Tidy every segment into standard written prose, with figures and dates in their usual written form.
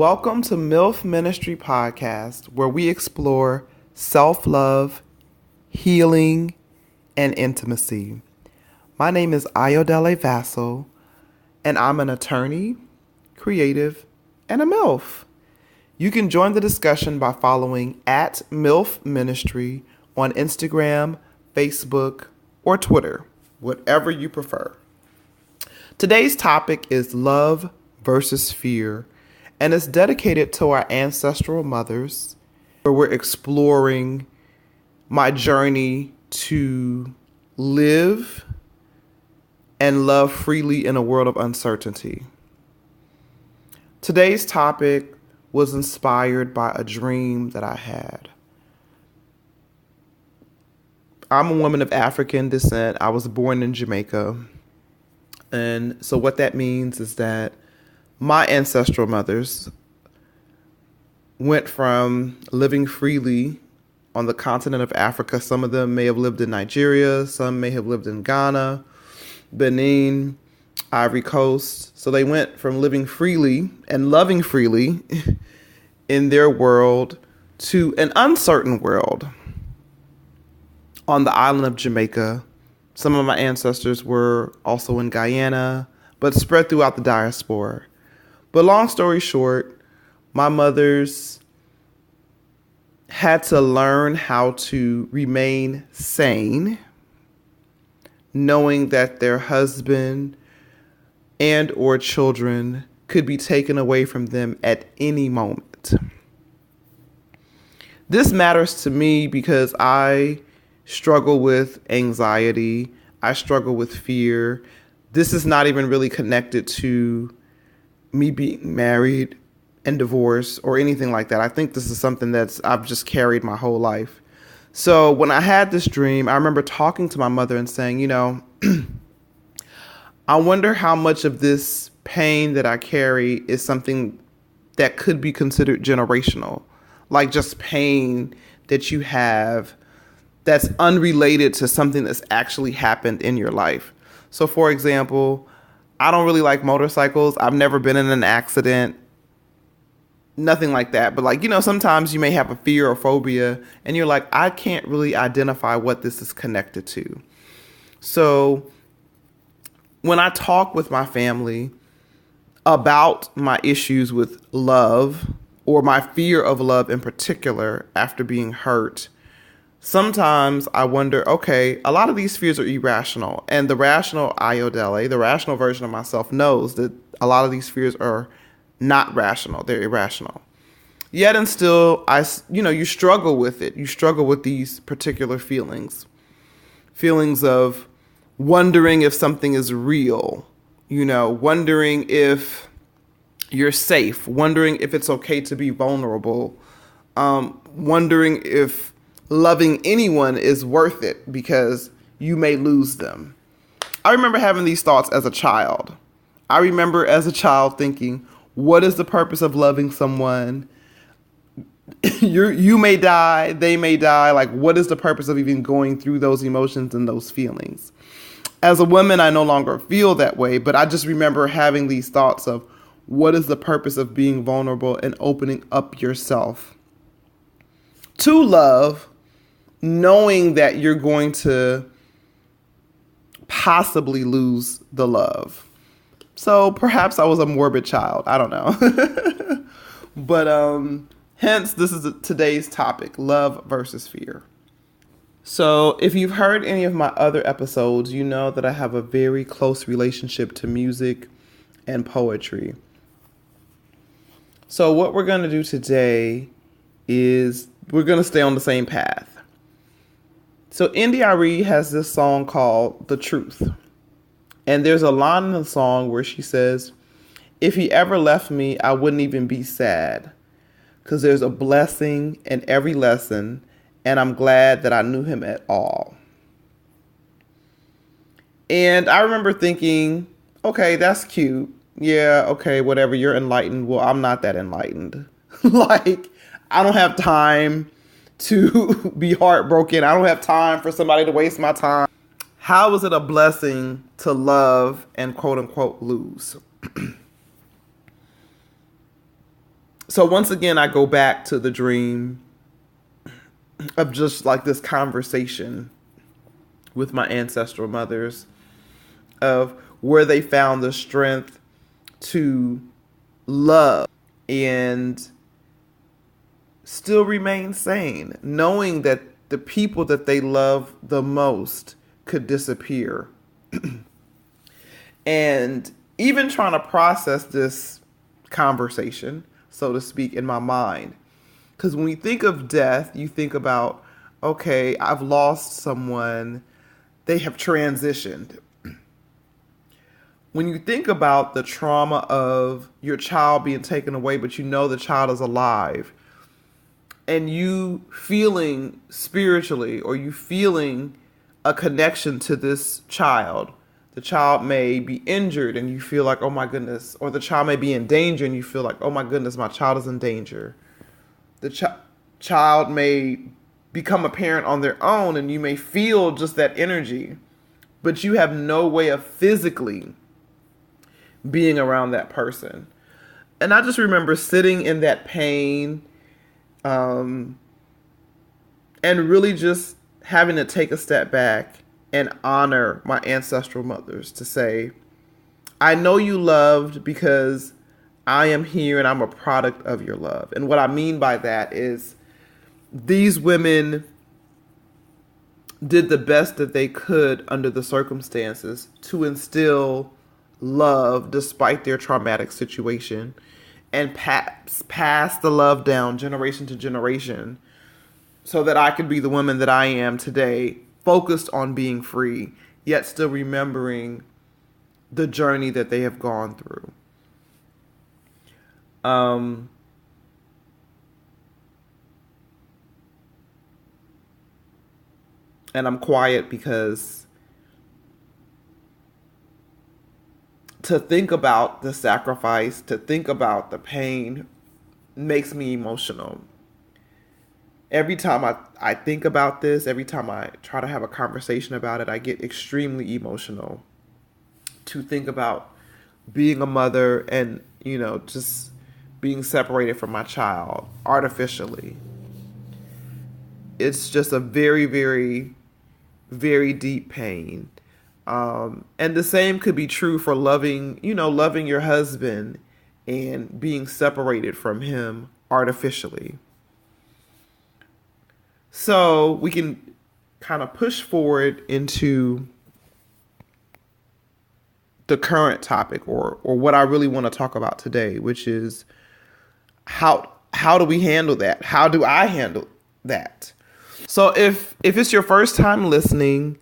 Welcome to MILF Ministry podcast, where we explore self-love, healing, and intimacy. My name is Ayodele Vassal, and I'm an attorney, creative, and a MILF. You can join the discussion by following at MILF Ministry on Instagram, Facebook, or Twitter, whatever you prefer. Today's topic is love versus fear, and it's dedicated to our ancestral mothers, where we're exploring my journey to live and love freely in a world of uncertainty. Today's topic was inspired by a dream that I had. I'm a woman of African descent. I was born in Jamaica. And so what that means is that my ancestral mothers went from living freely on the continent of Africa. Some of them may have lived in Nigeria. Some may have lived in Ghana, Benin, Ivory Coast. So they went from living freely and loving freely in their world to an uncertain world on the island of Jamaica. Some of my ancestors were also in Guyana, but spread throughout the diaspora. But long story short, my mothers had to learn how to remain sane, knowing that their husband and or children could be taken away from them at any moment. This matters to me because I struggle with anxiety. I struggle with fear. This is not even really connected to me being married and divorced or anything like that. I think this is something I've just carried my whole life. So when I had this dream, I remember talking to my mother and saying, I wonder how much of this pain that I carry is something that could be considered generational, like just pain that you have that's unrelated to something that's actually happened in your life. So for example, I don't really like motorcycles. I've never been in an accident, nothing like that. But sometimes you may have a fear or phobia and you're like, I can't really identify what this is connected to. So when I talk with my family about my issues with love or my fear of love in particular after being hurt, sometimes I wonder, okay, a lot of these fears are irrational. And the rational Ayodele, the rational version of myself, knows that a lot of these fears are not rational. They're irrational. Yet and still, you struggle with it. You struggle with these particular feelings. Feelings of wondering if something is real, wondering if you're safe, wondering if it's okay to be vulnerable, wondering if loving anyone is worth it because you may lose them. I remember having these thoughts as a child. I remember as a child thinking, what is the purpose of loving someone? You may die, they may die. Like, what is the purpose of even going through those emotions and those feelings? As a woman, I no longer feel that way, but I just remember having these thoughts of what is the purpose of being vulnerable and opening up yourself to love, knowing that you're going to possibly lose the love. So perhaps I was a morbid child. I don't know. But hence, this is today's topic, love versus fear. So if you've heard any of my other episodes, you know that I have a very close relationship to music and poetry. So what we're going to do today is we're going to stay on the same path. So India.Arie has this song called The Truth. And there's a line in the song where she says, if he ever left me, I wouldn't even be sad, because there's a blessing in every lesson, and I'm glad that I knew him at all. And I remember thinking, okay, that's cute. Yeah, okay, whatever, you're enlightened. Well, I'm not that enlightened. I don't have time to be heartbroken. I don't have time for somebody to waste my time. How is it a blessing to love and quote unquote lose? So once again, I go back to the dream of just like this conversation with my ancestral mothers of where they found the strength to love and still remain sane, knowing that the people that they love the most could disappear. And even trying to process this conversation, so to speak, in my mind. Because when you think of death, you think about, okay, I've lost someone, they have transitioned. When you think about the trauma of your child being taken away, but you know the child is alive, and you feeling spiritually, or you feeling a connection to this child, the child may be injured and you feel like, oh my goodness, or the child may be in danger and you feel like, oh my goodness, my child is in danger. The child may become a parent on their own and you may feel just that energy, but you have no way of physically being around that person. And I just remember sitting in that pain, and really just having to take a step back and honor my ancestral mothers to say, I know you loved because I am here and I'm a product of your love. And what I mean by that is these women did the best that they could under the circumstances to instill love despite their traumatic situation and pass the love down generation to generation so that I could be the woman that I am today, focused on being free, yet still remembering the journey that they have gone through. And I'm quiet because to think about the sacrifice, to think about the pain makes me emotional. Every time I think about this, every time I try to have a conversation about it, I get extremely emotional to think about being a mother and, just being separated from my child artificially. It's just a very, very, very deep pain. And the same could be true for loving your husband and being separated from him artificially. So we can kind of push forward into the current topic or what I really want to talk about today, which is how do we handle that? How do I handle that? So if it's your first time listening,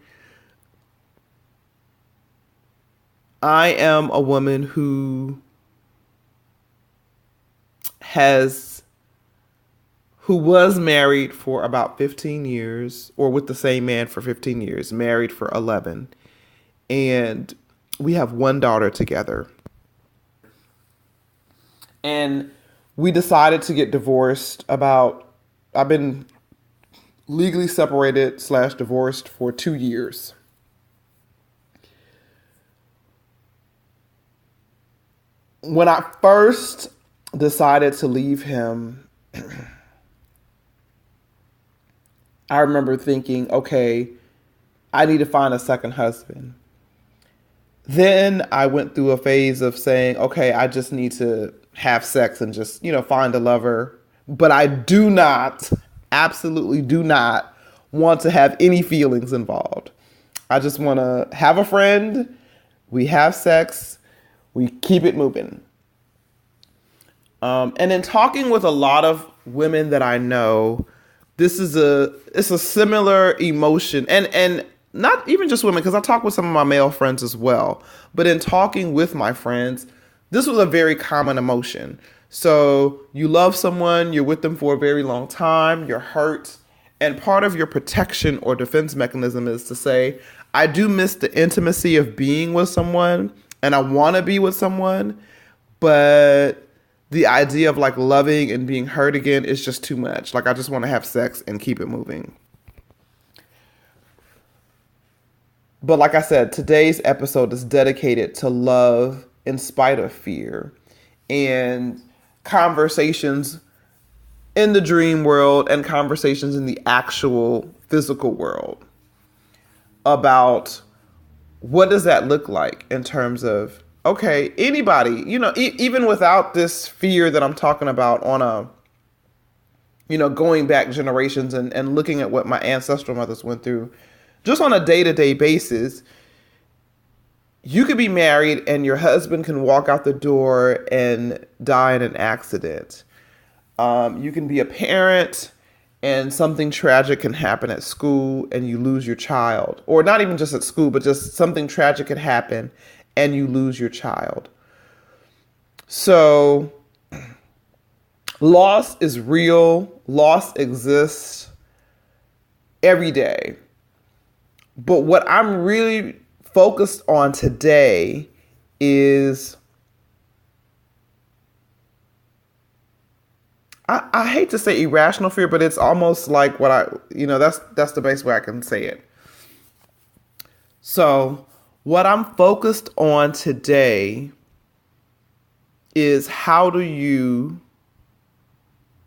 I am a woman who was married for about 15 years, or with the same man for 15 years, married for 11. And we have one daughter together. And we decided to get divorced I've been legally separated / divorced for 2 years. When I first decided to leave him, I remember thinking, okay, I need to find a second husband. Then I went through a phase of saying, okay, I just need to have sex and just, find a lover. But I absolutely do not want to have any feelings involved. I just want to have a friend. We have sex. We keep it moving. And in talking with a lot of women that I know, it's a similar emotion, and not even just women, because I talk with some of my male friends as well. But in talking with my friends, this was a very common emotion. So you love someone, you're with them for a very long time, you're hurt, and part of your protection or defense mechanism is to say, I do miss the intimacy of being with someone, and I want to be with someone, but the idea of like loving and being hurt again is just too much. Like, I just want to have sex and keep it moving. But like I said, today's episode is dedicated to love in spite of fear. And conversations in the dream world and conversations in the actual physical world about what does that look like in terms of, okay, anybody, even without this fear that I'm talking about on a, going back generations and looking at what my ancestral mothers went through, just on a day-to-day basis, you could be married and your husband can walk out the door and die in an accident. You can be a parent and something tragic can happen at school and you lose your child. Or not even just at school, but just something tragic could happen and you lose your child. So loss is real. Loss exists every day. But what I'm really focused on today is, I hate to say irrational fear, but it's almost like that's the best way I can say it. So what I'm focused on today is how do you,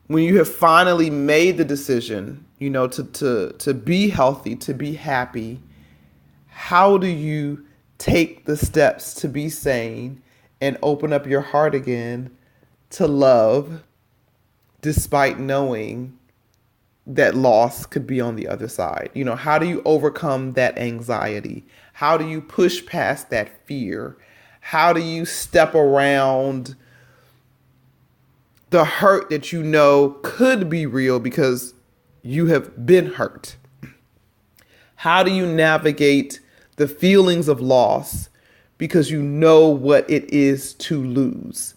when you have finally made the decision, to be healthy, to be happy, how do you take the steps to be sane and open up your heart again to love, despite knowing that loss could be on the other side? How do you overcome that anxiety? How do you push past that fear? How do you step around the hurt that could be real because you have been hurt? How do you navigate the feelings of loss because you know what it is to lose?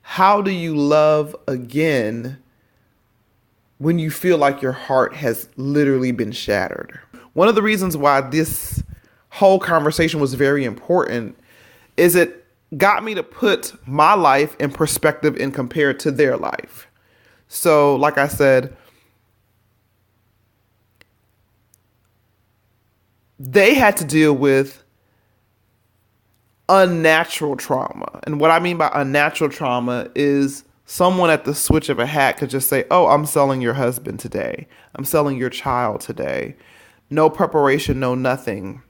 How do you love again when you feel like your heart has literally been shattered? One of the reasons why this whole conversation was very important is it got me to put my life in perspective and compare it to their life. So, like I said, they had to deal with unnatural trauma. And what I mean by unnatural trauma is someone at the switch of a hat could just say, oh, I'm selling your husband today. I'm selling your child today. No preparation, no nothing.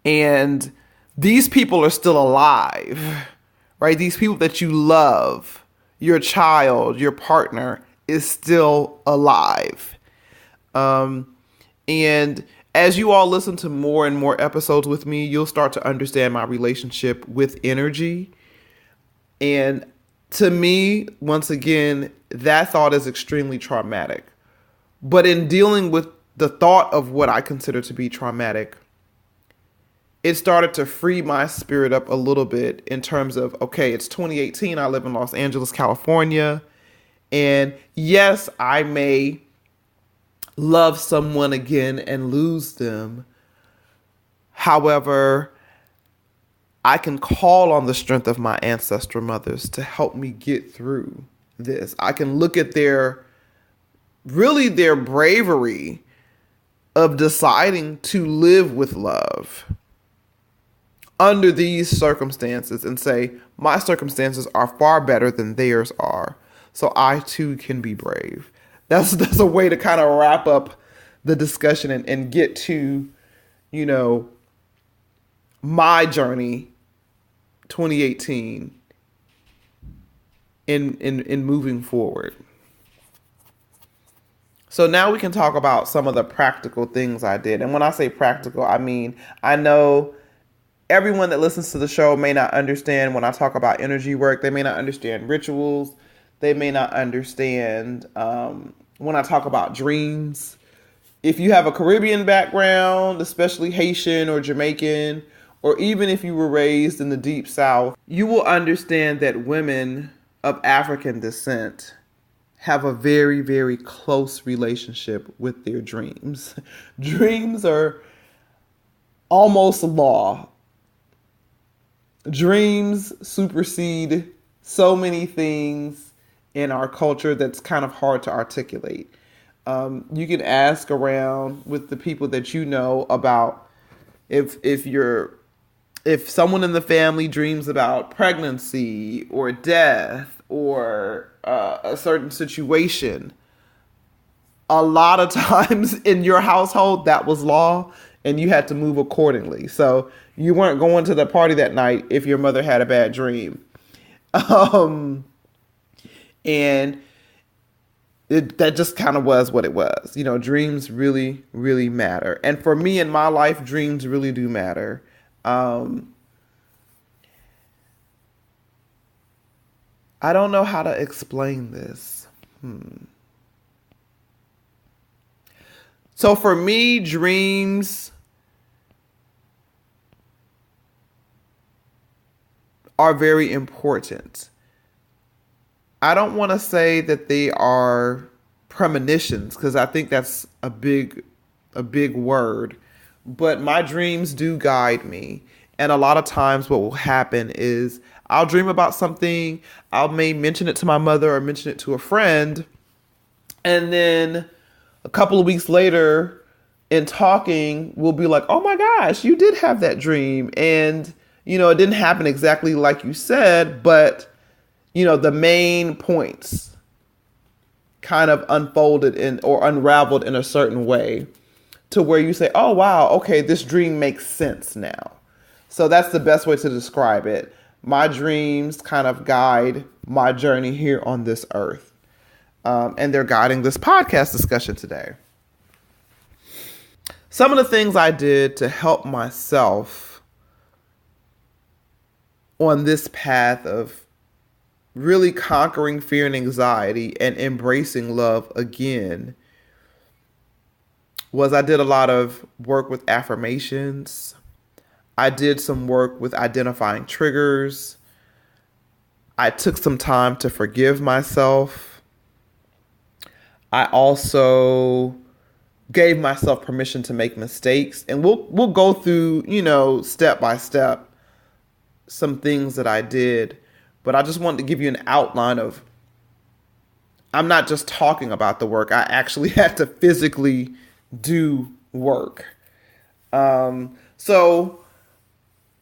And these people are still alive, right? These people that you love, your child, your partner is still alive. And as you all listen to more and more episodes with me, you'll start to understand my relationship with energy. And to me, once again, that thought is extremely traumatic. But in dealing with the thought of what I consider to be traumatic, it started to free my spirit up a little bit in terms of, okay, it's 2018. I live in Los Angeles, California. And yes, I may love someone again and lose them. However, I can call on the strength of my ancestral mothers to help me get through this. I can look at their bravery of deciding to live with love under these circumstances and say, my circumstances are far better than theirs are. So I too can be brave. That's a way to kind of wrap up the discussion and get to, my journey, 2018, in moving forward. So now we can talk about some of the practical things I did. And when I say practical, I mean, I know everyone that listens to the show may not understand when I talk about energy work. They may not understand rituals. They may not understand when I talk about dreams. If you have a Caribbean background, especially Haitian or Jamaican, or even if you were raised in the Deep South, you will understand that women of African descent have a very, very close relationship with their dreams. Dreams are almost law. Dreams supersede so many things in our culture that's kind of hard to articulate. You can ask around with the people that you know about if someone in the family dreams about pregnancy or death or a certain situation, a lot of times in your household, that was law and you had to move accordingly. So you weren't going to the party that night if your mother had a bad dream. And that just kind of was what it was. You know, dreams really, really matter. And for me in my life, dreams really do matter. I don't know how to explain this. So for me, dreams are very important. I don't want to say that they are premonitions because I think that's a big word, but my dreams do guide me. And a lot of times what will happen is I'll dream about something, may mention it to my mother or mention it to a friend, and then a couple of weeks later in talking, we'll be like, oh my gosh, you did have that dream. And, you know, it didn't happen exactly like you said, but, you know, the main points kind of unfolded or unraveled in a certain way to where you say, oh, wow, okay, this dream makes sense now. So that's the best way to describe it. My dreams kind of guide my journey here on this earth. And they're guiding this podcast discussion today. Some of the things I did to help myself on this path of really conquering fear and anxiety and embracing love again was I did a lot of work with affirmations. I did some work with identifying triggers. I took some time to forgive myself. I also gave myself permission to make mistakes. And we'll go through, you know, step by step some things that I did. But I just wanted to give you an outline of, I'm not just talking about the work. I actually had to physically do work. So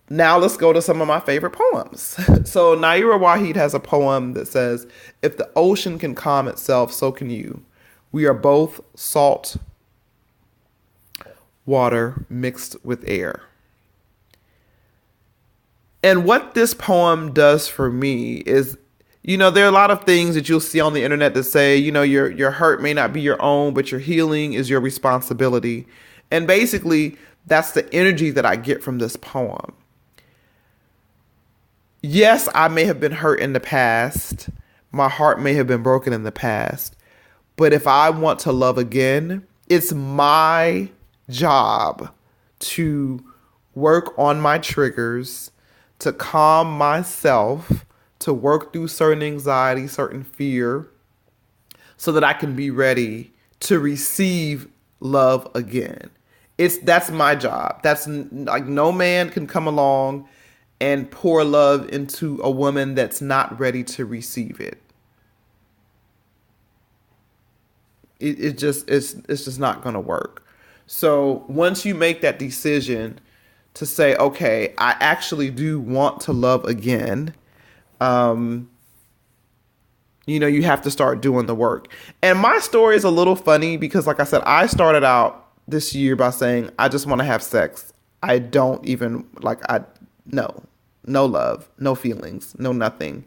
now let's go to some of my favorite poems. So Naira Waheed has a poem that says, if the ocean can calm itself, so can you. We are both salt water mixed with air. And what this poem does for me is, you know, there are a lot of things that you'll see on the internet that say, you know, your hurt may not be your own, but your healing is your responsibility. And basically, that's the energy that I get from this poem. Yes, I may have been hurt in the past. My heart may have been broken in the past. But if I want to love again, it's my job to work on my triggers, to calm myself, to work through certain anxiety, certain fear, so that I can be ready to receive love again. That's my job. That's like, no man can come along and pour love into a woman that's not ready to receive it. It's just not going to work. So once you make that decision to say, okay, I actually do want to love again, you know, you have to start doing the work. And my story is a little funny because, like I said, I started out this year by saying, I just want to have sex. I don't even no love, no feelings, no nothing.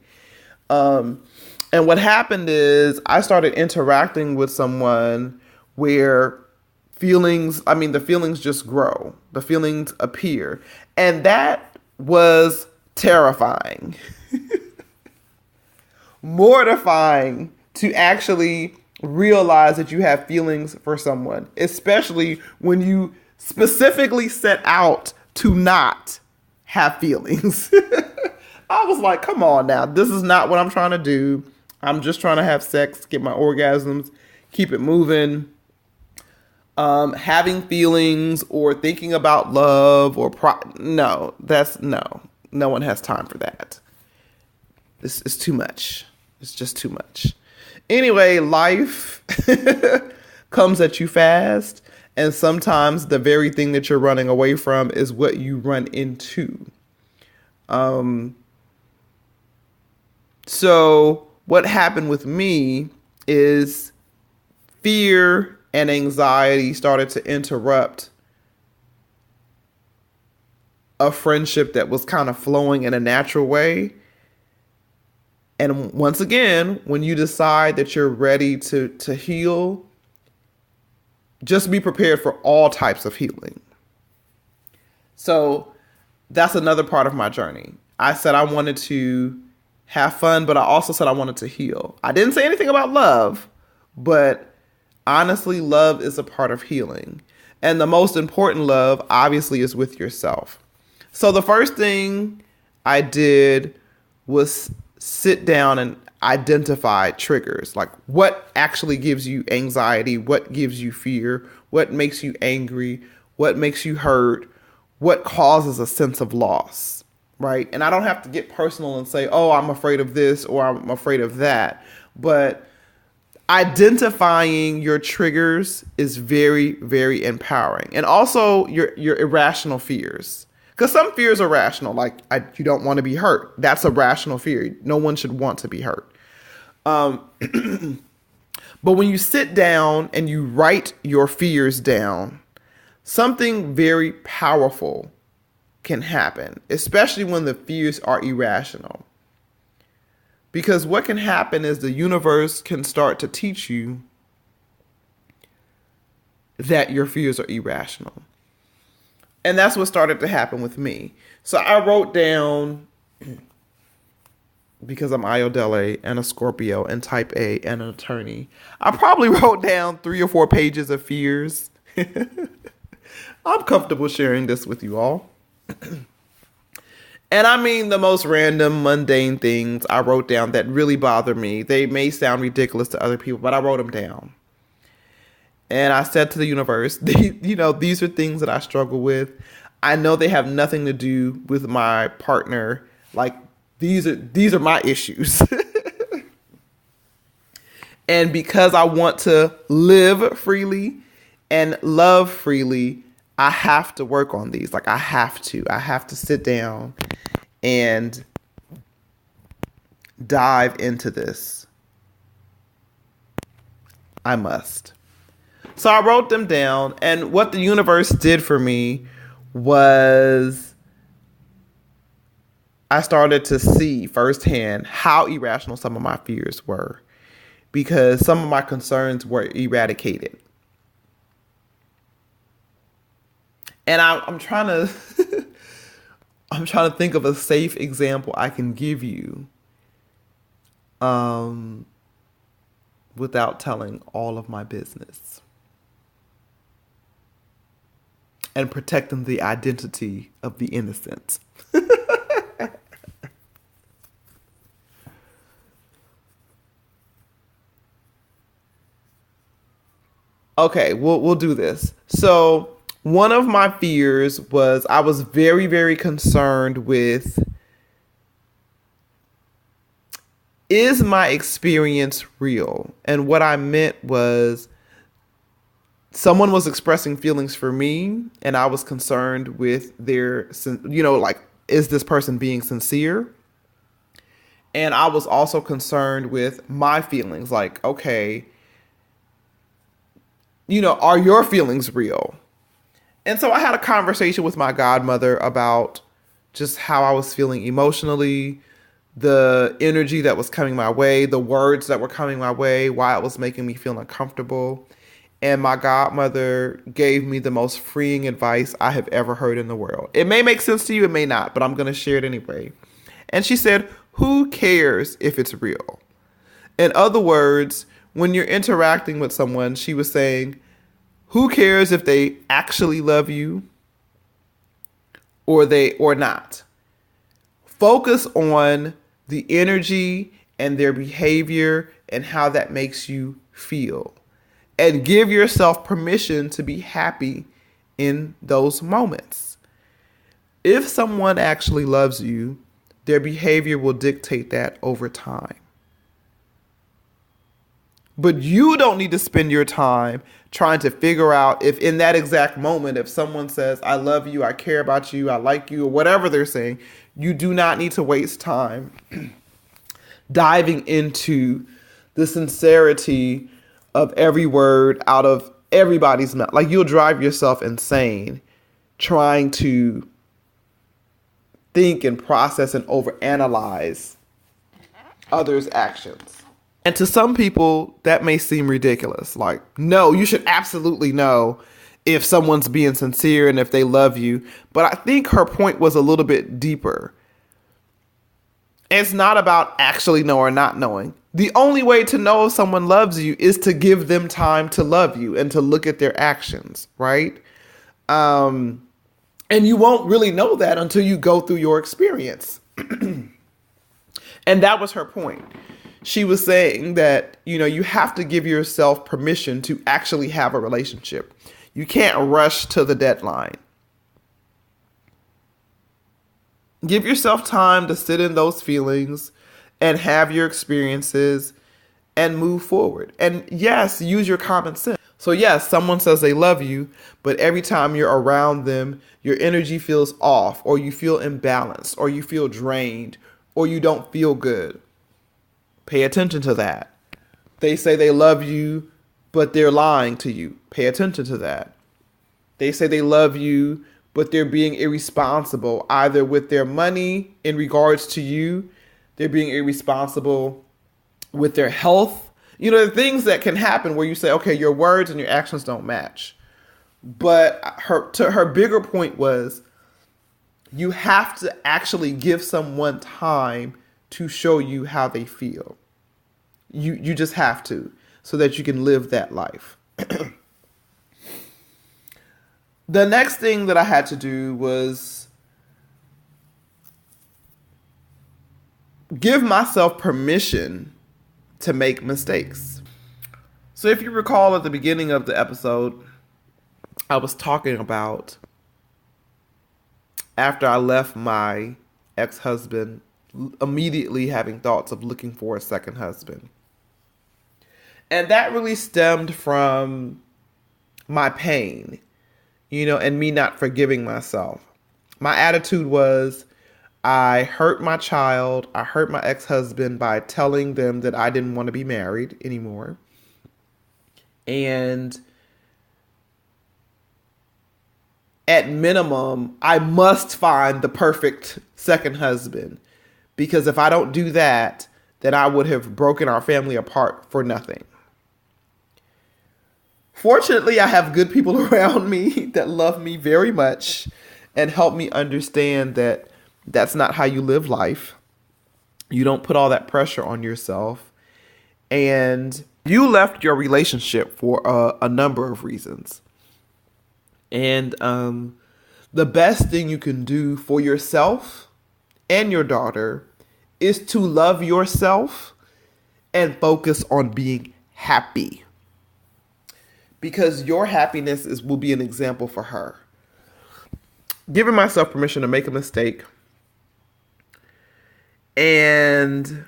And what happened is I started interacting with someone where the feelings just grow. The feelings appear. And that was terrifying. Mortifying to actually realize that you have feelings for someone, especially when you specifically set out to not have feelings. I was like, come on now. This is not what I'm trying to do. I'm just trying to have sex, get my orgasms, keep it moving. Having feelings or thinking about love or no one has time for that. This is too much. It's just too much. Anyway, life comes at you fast. And sometimes the very thing that you're running away from is what you run into. So what happened with me is fear and anxiety started to interrupt a friendship that was kind of flowing in a natural way. And once again, when you decide that you're ready to heal, just be prepared for all types of healing. So that's another part of my journey. I said I wanted to have fun, but I also said I wanted to heal. I didn't say anything about love, but honestly, love is a part of healing. And the most important love, obviously, is with yourself. So the first thing I did was sit down and identify triggers, like what actually gives you anxiety, what gives you fear, what makes you angry, what makes you hurt, what causes a sense of loss, right? And I don't have to get personal and say, oh, I'm afraid of this or I'm afraid of that. But identifying your triggers is very, very empowering. And also your irrational fears. Because some fears are rational, like you don't want to be hurt. That's a rational fear. No one should want to be hurt. But when you sit down and you write your fears down, something very powerful can happen, especially when the fears are irrational. Because what can happen is the universe can start to teach you that your fears are irrational. And that's what started to happen with me. So I wrote down, because I'm Iodele and a Scorpio and type A and an attorney, I probably wrote down 3 or 4 pages of fears. I'm comfortable sharing this with you all. And I mean the most random, mundane things I wrote down that really bother me. They may sound ridiculous to other people, but I wrote them down. And I said to the universe, these are things that I struggle with. I know they have nothing to do with my partner. Like these are my issues. And because I want to live freely and love freely, I have to work on these. Like I have to sit down and dive into this. I must. So I wrote them down, and what the universe did for me was I started to see firsthand how irrational some of my fears were, because some of my concerns were eradicated. And I'm trying to I'm trying to think of a safe example I can give you without telling all of my business and protecting the identity of the innocent. Okay, we'll do this. So one of my fears was I was very, very concerned with, is my experience real? And what I meant was someone was expressing feelings for me and I was concerned with their, like, is this person being sincere? And I was also concerned with my feelings, like, okay, are your feelings real? And so I had a conversation with my godmother about just how I was feeling emotionally, the energy that was coming my way, the words that were coming my way, why it was making me feel uncomfortable. And my godmother gave me the most freeing advice I have ever heard in the world. It may make sense to you, it may not, but I'm going to share it anyway. And she said, who cares if it's real? In other words, when you're interacting with someone, she was saying, who cares if they actually love you or not? Focus on the energy and their behavior and how that makes you feel. And give yourself permission to be happy in those moments. If someone actually loves you, their behavior will dictate that over time. But you don't need to spend your time trying to figure out if in that exact moment, if someone says, I love you, I care about you, I like you, or whatever they're saying, you do not need to waste time diving into the sincerity of every word out of everybody's mouth. Like, you'll drive yourself insane trying to think and process and overanalyze others' actions. And to some people, that may seem ridiculous. Like, no, you should absolutely know if someone's being sincere and if they love you. But I think her point was a little bit deeper. It's not about actually know or not knowing. The only way to know if someone loves you is to give them time to love you and to look at their actions, right? And you won't really know that until you go through your experience. And that was her point. She was saying that, you have to give yourself permission to actually have a relationship. You can't rush to the deadline. Give yourself time to sit in those feelings and have your experiences and move forward. And yes, use your common sense. So yes, someone says they love you, but every time you're around them, your energy feels off, or you feel imbalanced, or you feel drained, or you don't feel good. Pay attention to that. They say they love you, but they're lying to you. Pay attention to that. They say they love you, but they're being irresponsible, either with their money in regards to you. They're being irresponsible with their health. The things that can happen where you say, okay, your words and your actions don't match. But her bigger point was, you have to actually give someone time to show you how they feel. You just have to, so that you can live that life. The next thing that I had to do was give myself permission to make mistakes. So if you recall at the beginning of the episode, I was talking about after I left my ex-husband, immediately having thoughts of looking for a second husband. And that really stemmed from my pain, and me not forgiving myself. My attitude was, I hurt my child, I hurt my ex-husband by telling them that I didn't want to be married anymore. And at minimum, I must find the perfect second husband. Because if I don't do that, then I would have broken our family apart for nothing. Fortunately, I have good people around me that love me very much and help me understand that that's not how you live life. You don't put all that pressure on yourself. And you left your relationship for a number of reasons. And the best thing you can do for yourself and your daughter is to love yourself and focus on being happy. Because your happiness will be an example for her. Giving myself permission to make a mistake and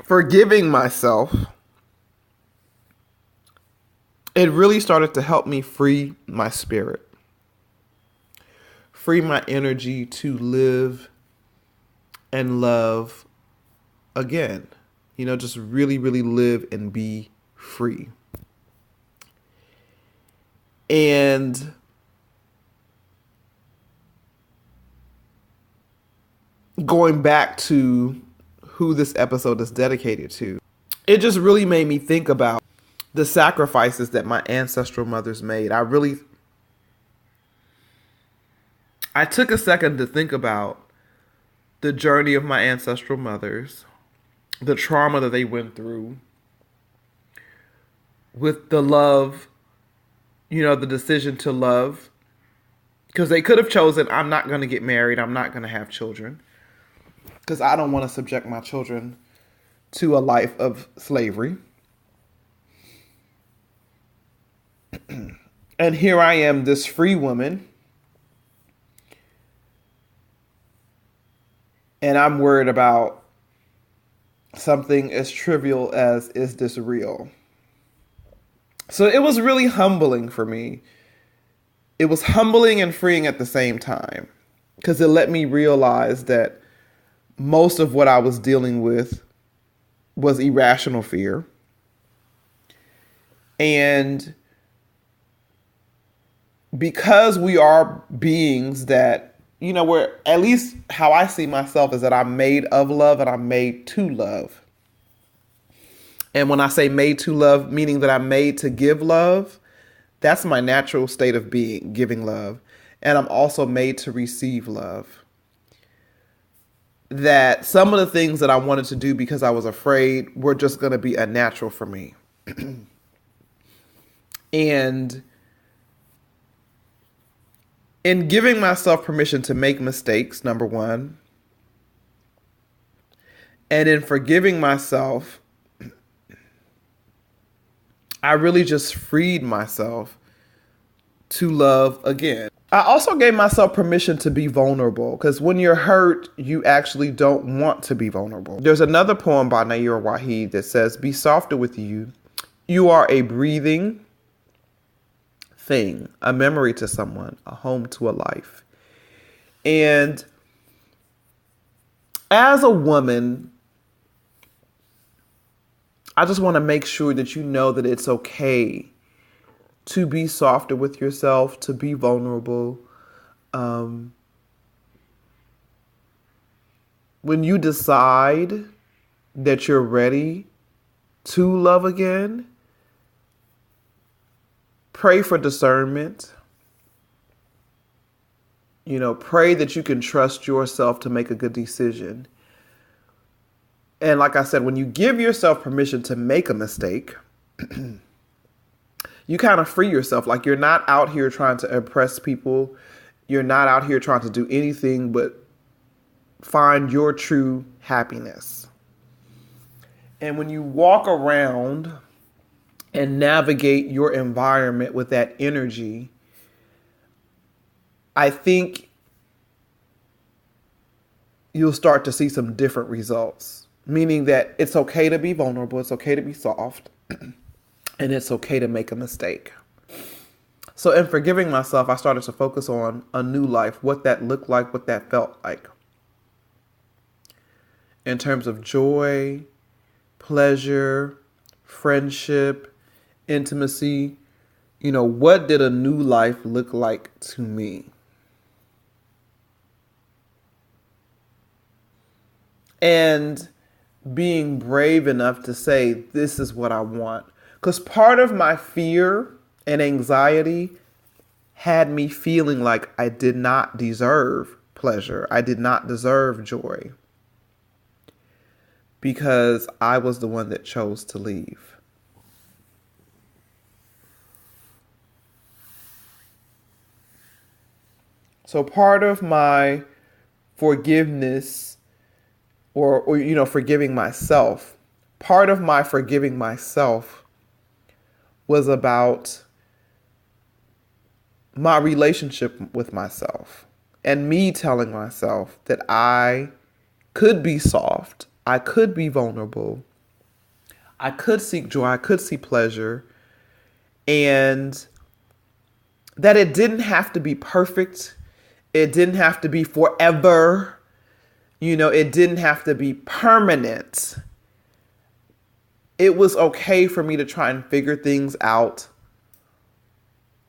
forgiving myself, it really started to help me free my spirit, free my energy to live and love again. Just really, really live and be free. And going back to who this episode is dedicated to, it just really made me think about the sacrifices that my ancestral mothers made. I took a second to think about the journey of my ancestral mothers, the trauma that they went through, with the love, the decision to love. Because they could have chosen, I'm not going to get married, I'm not going to have children. Because I don't want to subject my children to a life of slavery. And here I am, this free woman. And I'm worried about something as trivial as, is this real? So it was really humbling for me. It was humbling and freeing at the same time. Because it let me realize that most of what I was dealing with was irrational fear. And because we are beings that, we're, at least how I see myself is that I'm made of love and I'm made to love. And when I say made to love, meaning that I'm made to give love, that's my natural state of being, giving love. And I'm also made to receive love. That some of the things that I wanted to do because I was afraid were just going to be unnatural for me. And in giving myself permission to make mistakes, number one, and in forgiving myself, I really just freed myself to love again. I also gave myself permission to be vulnerable, because when you're hurt, you actually don't want to be vulnerable. There's another poem by Nayyirah Waheed that says, "Be softer with you. You are a breathing thing, a memory to someone, a home to a life." And as a woman, I just want to make sure that you know that it's okay to be softer with yourself, to be vulnerable. When you decide that you're ready to love again, pray for discernment. Pray that you can trust yourself to make a good decision. And like I said, when you give yourself permission to make a mistake, you kind of free yourself. Like, you're not out here trying to impress people. You're not out here trying to do anything but find your true happiness. And when you walk around and navigate your environment with that energy, I think you'll start to see some different results. Meaning that it's okay to be vulnerable, it's okay to be soft, and it's okay to make a mistake. So in forgiving myself, I started to focus on a new life, what that looked like, what that felt like. In terms of joy, pleasure, friendship, intimacy, what did a new life look like to me? And being brave enough to say, this is what I want. Because part of my fear and anxiety had me feeling like I did not deserve pleasure. I did not deserve joy. Because I was the one that chose to leave. So part of my forgiveness or forgiving myself, part of my forgiving myself was about my relationship with myself and me telling myself that I could be soft, I could be vulnerable, I could seek joy, I could see pleasure, and that it didn't have to be perfect. It didn't have to be forever. It didn't have to be permanent. It was okay for me to try and figure things out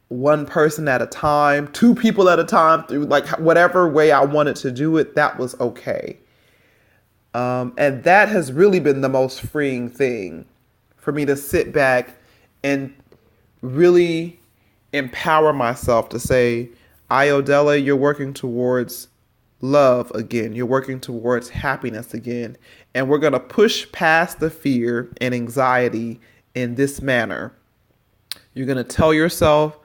one person at a time, two people at a time, through like whatever way I wanted to do it. That was okay. And that has really been the most freeing thing for me to sit back and really empower myself to say, Ayodele, you're working towards love again. You're working towards happiness again. And we're going to push past the fear and anxiety in this manner. You're going to tell yourself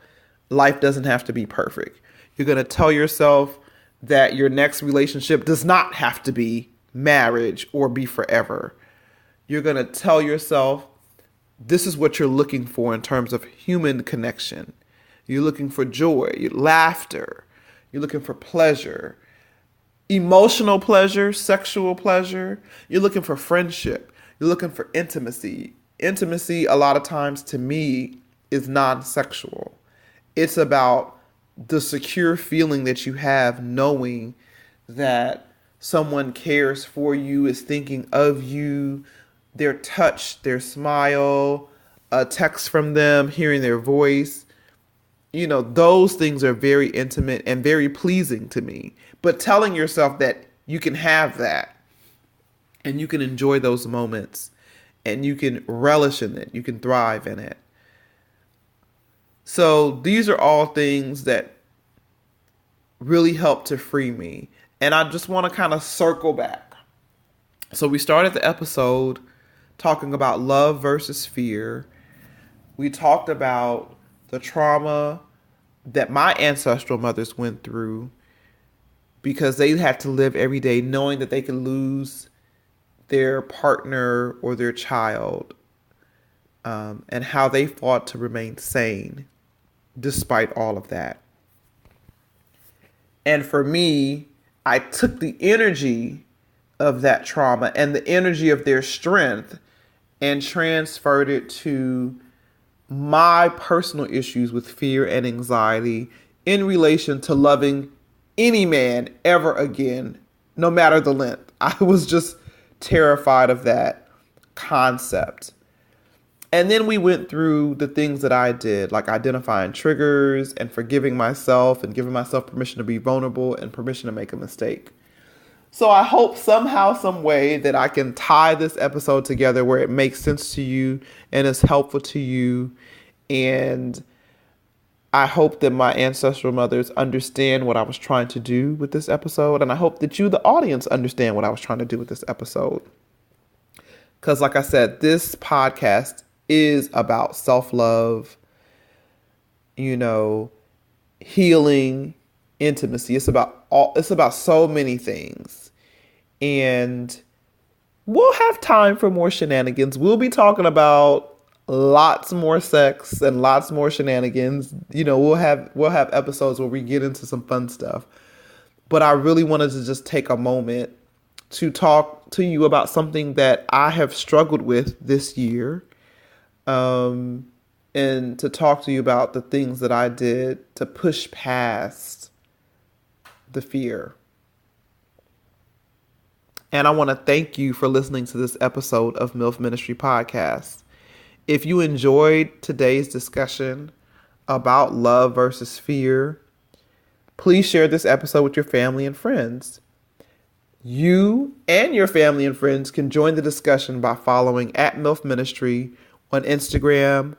life doesn't have to be perfect. You're going to tell yourself that your next relationship does not have to be marriage or be forever. You're going to tell yourself this is what you're looking for in terms of human connection. You're looking for joy, laughter. You're looking for pleasure. Emotional pleasure, sexual pleasure. You're looking for friendship. You're looking for intimacy. Intimacy, a lot of times to me, is non-sexual. It's about the secure feeling that you have knowing that someone cares for you, is thinking of you, their touch, their smile, a text from them, hearing their voice. Those things are very intimate and very pleasing to me. But telling yourself that you can have that and you can enjoy those moments and you can relish in it, you can thrive in it. So these are all things that really help to free me. And I just want to kind of circle back. So we started the episode talking about love versus fear. We talked about the trauma that my ancestral mothers went through because they had to live every day knowing that they could lose their partner or their child, and how they fought to remain sane despite all of that. And for me, I took the energy of that trauma and the energy of their strength and transferred it to my personal issues with fear and anxiety in relation to loving any man ever again, no matter the length. I was just terrified of that concept. And then we went through the things that I did, like identifying triggers and forgiving myself and giving myself permission to be vulnerable and permission to make a mistake. So I hope somehow, some way that I can tie this episode together where it makes sense to you and is helpful to you. And I hope that my ancestral mothers understand what I was trying to do with this episode. And I hope that you, the audience, understand what I was trying to do with this episode. Because like I said, this podcast is about self-love, healing, intimacy. It's about so many things. And we'll have time for more shenanigans. We'll be talking about lots more sex and lots more shenanigans. We'll have episodes where we get into some fun stuff. But I really wanted to just take a moment to talk to you about something that I have struggled with this year. And to talk to you about the things that I did to push past the fear. And I want to thank you for listening to this episode of MILF Ministry Podcast. If you enjoyed today's discussion about love versus fear, please share this episode with your family and friends. You and your family and friends can join the discussion by following @MILF Ministry on Instagram,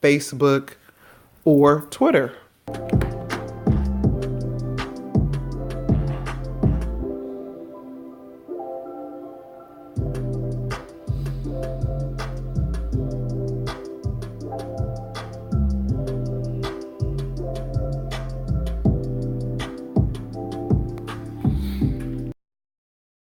Facebook, or Twitter.